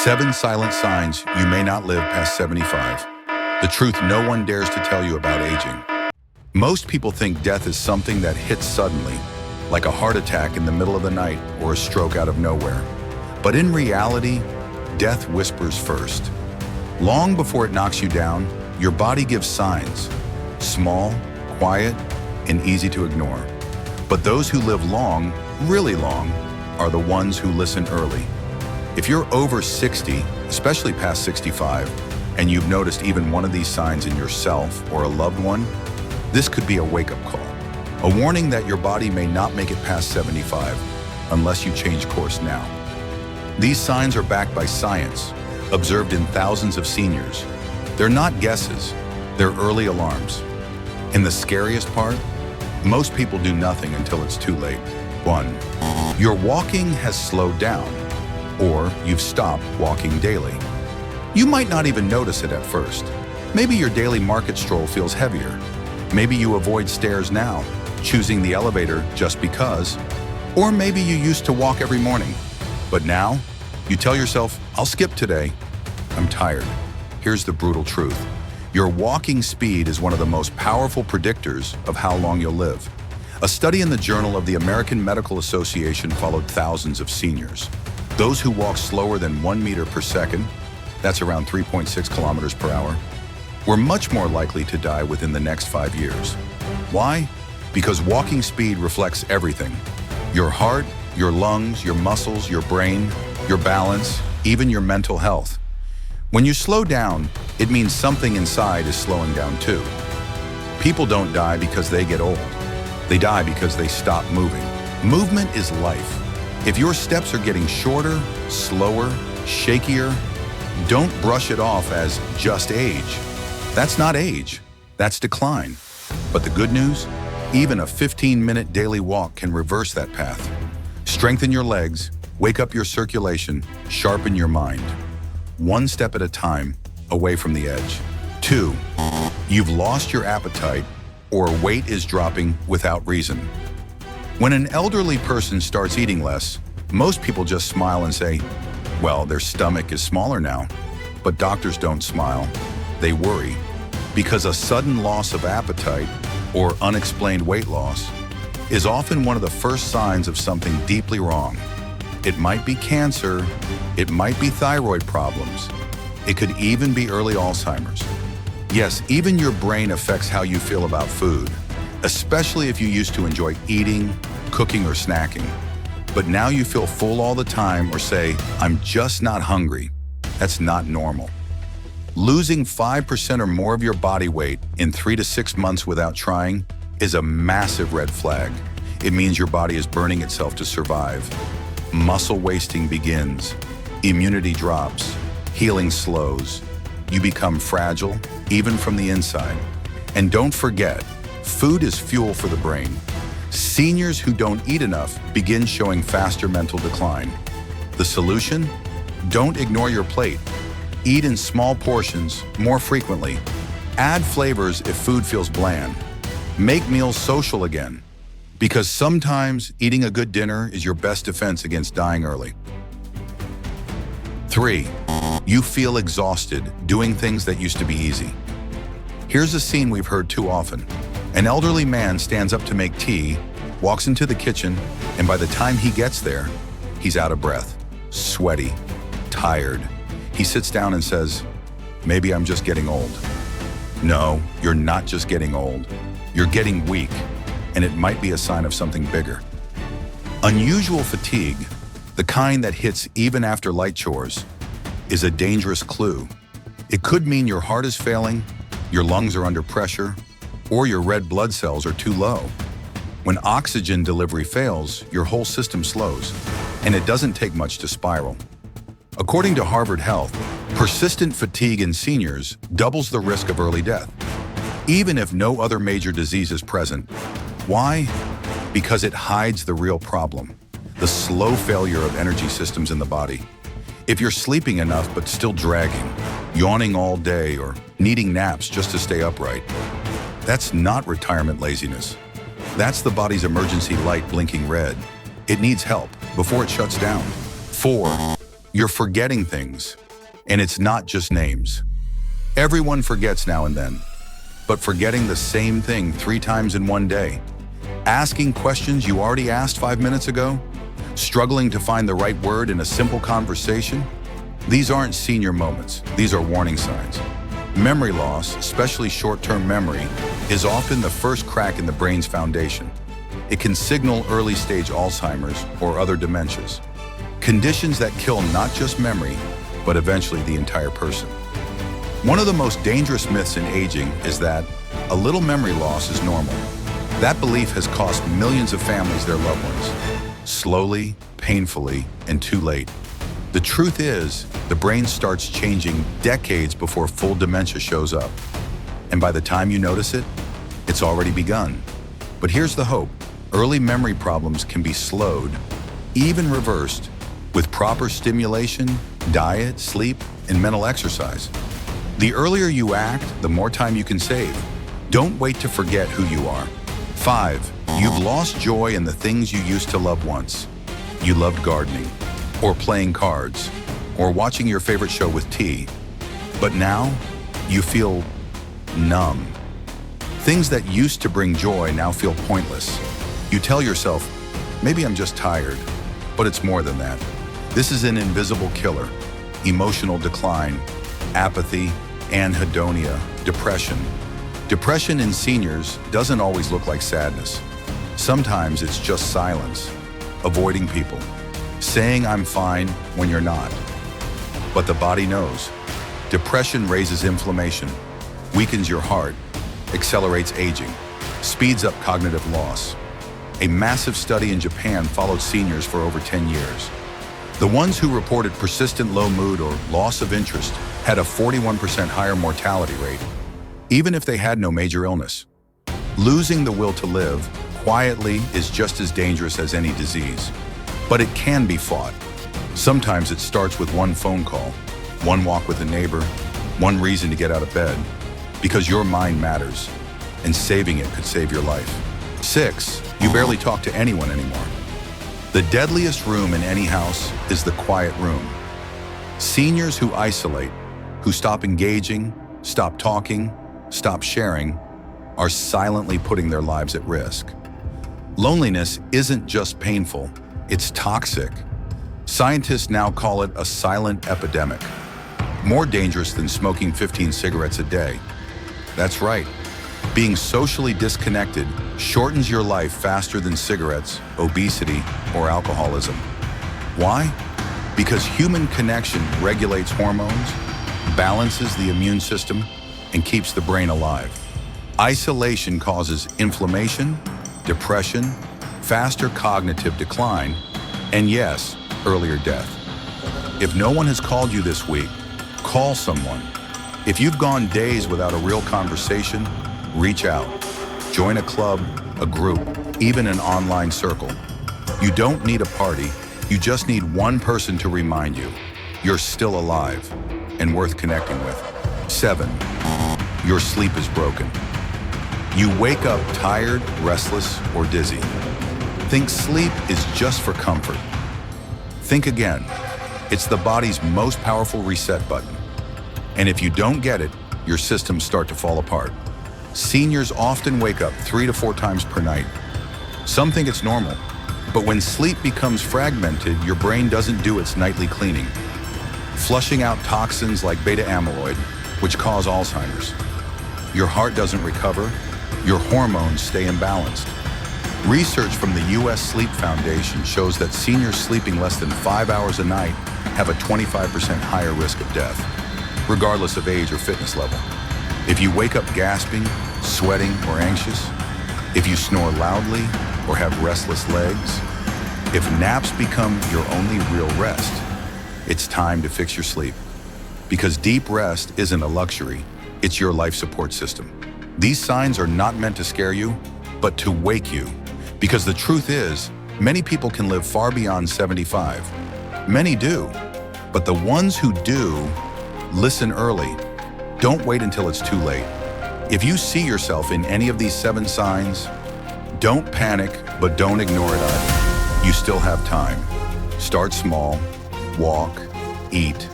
7 silent signs you may not live past 75. The truth no one dares to tell you about aging. Most people think death is something that hits suddenly, like a heart attack in the middle of the night or a stroke out of nowhere. But in reality, death whispers first. Long before it knocks you down, your body gives signs. Small, quiet, and easy to ignore. But those who live long, really long, are the ones who listen early. If you're over 60, especially past 65, and you've noticed even one of these signs in yourself or a loved one, this could be a wake-up call. A warning that your body may not make it past 75 unless you change course now. These signs are backed by science, observed in thousands of seniors. They're not guesses, they're early alarms. And the scariest part? Most people do nothing until it's too late. 1. Your walking has slowed down, or you've stopped walking daily. You might not even notice it at first. Maybe your daily market stroll feels heavier. Maybe you avoid stairs now, choosing the elevator just because. Or maybe you used to walk every morning, but now you tell yourself, I'll skip today. I'm tired. Here's the brutal truth. Your walking speed is one of the most powerful predictors of how long you'll live. A study in the Journal of the American Medical Association followed thousands of seniors. Those who walk slower than 1 meter per second, that's around 3.6 kilometers per hour, were much more likely to die within the next 5 years. Why? Because walking speed reflects everything. Your heart, your lungs, your muscles, your brain, your balance, even your mental health. When you slow down, it means something inside is slowing down too. People don't die because they get old. They die because they stop moving. Movement is life. If your steps are getting shorter, slower, shakier, don't brush it off as just age. That's not age, that's decline. But the good news? Even a 15-minute daily walk can reverse that path. Strengthen your legs, wake up your circulation, sharpen your mind. 1 step at a time, away from the edge. 2, you've lost your appetite or weight is dropping without reason. When an elderly person starts eating less, most people just smile and say, well, their stomach is smaller now. But doctors don't smile, they worry. Because a sudden loss of appetite or unexplained weight loss is often one of the first signs of something deeply wrong. It might be cancer, it might be thyroid problems, it could even be early Alzheimer's. Yes, even your brain affects how you feel about food, especially if you used to enjoy eating, cooking, or snacking. But now you feel full all the time or say, I'm just not hungry. That's not normal. Losing 5% or more of your body weight in 3 to 6 months without trying is a massive red flag. It means your body is burning itself to survive. Muscle wasting begins. Immunity drops. Healing slows. You become fragile, even from the inside. And don't forget, food is fuel for the brain. Seniors who don't eat enough begin showing faster mental decline. The solution? Don't ignore your plate. Eat in small portions, more frequently. Add flavors if food feels bland. Make meals social again. Because sometimes eating a good dinner is your best defense against dying early. 3, you feel exhausted doing things that used to be easy. Here's a scene we've heard too often. An elderly man stands up to make tea, walks into the kitchen, and by the time he gets there, he's out of breath, sweaty, tired. He sits down and says, maybe I'm just getting old. No, you're not just getting old. You're getting weak, and it might be a sign of something bigger. Unusual fatigue, the kind that hits even after light chores, is a dangerous clue. It could mean your heart is failing, your lungs are under pressure, or your red blood cells are too low. When oxygen delivery fails, your whole system slows, and it doesn't take much to spiral. According to Harvard Health, persistent fatigue in seniors doubles the risk of early death, even if no other major disease is present. Why? Because it hides the real problem, the slow failure of energy systems in the body. If you're sleeping enough but still dragging, yawning all day, or needing naps just to stay upright, that's not retirement laziness. That's the body's emergency light blinking red. It needs help before it shuts down. 4, You're forgetting things, and it's not just names. Everyone forgets now and then, but forgetting the same thing 3 times in one day, asking questions you already asked 5 minutes ago, struggling to find the right word in a simple conversation, these aren't senior moments, these are warning signs. Memory loss, especially short-term memory, is often the first crack in the brain's foundation. It can signal early-stage Alzheimer's or other dementias, conditions that kill not just memory, but eventually the entire person. One of the most dangerous myths in aging is that a little memory loss is normal. That belief has cost millions of families their loved ones, slowly, painfully, and too late. The truth is, the brain starts changing decades before full dementia shows up. And by the time you notice it, it's already begun. But here's the hope. Early memory problems can be slowed, even reversed, with proper stimulation, diet, sleep, and mental exercise. The earlier you act, the more time you can save. Don't wait to forget who you are. 5. You've lost joy in the things you used to love once. You loved gardening, or playing cards, or watching your favorite show with tea. But now, you feel numb. Things that used to bring joy now feel pointless. You tell yourself, maybe I'm just tired, but it's more than that. This is an invisible killer. Emotional decline, apathy, anhedonia, depression. Depression in seniors doesn't always look like sadness. Sometimes it's just silence, avoiding people, saying I'm fine when you're not. But the body knows. Depression raises inflammation, weakens your heart, accelerates aging, speeds up cognitive loss. A massive study in Japan followed seniors for over 10 years. The ones who reported persistent low mood or loss of interest had a 41% higher mortality rate, even if they had no major illness. Losing the will to live quietly is just as dangerous as any disease, but it can be fought. Sometimes it starts with one phone call, one walk with a neighbor, one reason to get out of bed, because your mind matters, and saving it could save your life. 6. You barely talk to anyone anymore. The deadliest room in any house is the quiet room. Seniors who isolate, who stop engaging, stop talking, stop sharing, are silently putting their lives at risk. Loneliness isn't just painful, it's toxic. Scientists now call it a silent epidemic, more dangerous than smoking 15 cigarettes a day. That's right. Being socially disconnected shortens your life faster than cigarettes, obesity, or alcoholism. Why? Because human connection regulates hormones, balances the immune system, and keeps the brain alive. Isolation causes inflammation, depression, faster cognitive decline, and yes, earlier death. If no one has called you this week, call someone. If you've gone days without a real conversation, reach out. Join a club, a group, even an online circle. You don't need a party, you just need one person to remind you you're still alive and worth connecting with. 7. Your sleep is broken. You wake up tired, restless, or dizzy. Think sleep is just for comfort. Think again. It's the body's most powerful reset button. And if you don't get it, your systems start to fall apart. Seniors often wake up 3 to 4 times per night. Some think it's normal, but when sleep becomes fragmented, your brain doesn't do its nightly cleaning, flushing out toxins like beta amyloid, which cause Alzheimer's. Your heart doesn't recover, your hormones stay imbalanced. Research from the U.S. Sleep Foundation shows that seniors sleeping less than 5 hours a night have a 25% higher risk of death, regardless of age or fitness level. If you wake up gasping, sweating, or anxious, if you snore loudly or have restless legs, if naps become your only real rest, it's time to fix your sleep. Because deep rest isn't a luxury, it's your life support system. These signs are not meant to scare you, but to wake you. Because the truth is, many people can live far beyond 75. Many do, but the ones who do, listen early. Don't wait until it's too late. If you see yourself in any of these 7 signs, don't panic, but don't ignore it either. You still have time. Start small, walk, eat,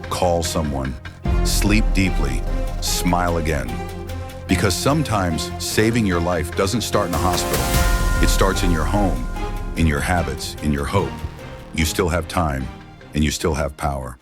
call someone, sleep deeply, smile again. Because sometimes saving your life doesn't start in a hospital. It starts in your home, in your habits, in your hope. You still have time, and you still have power.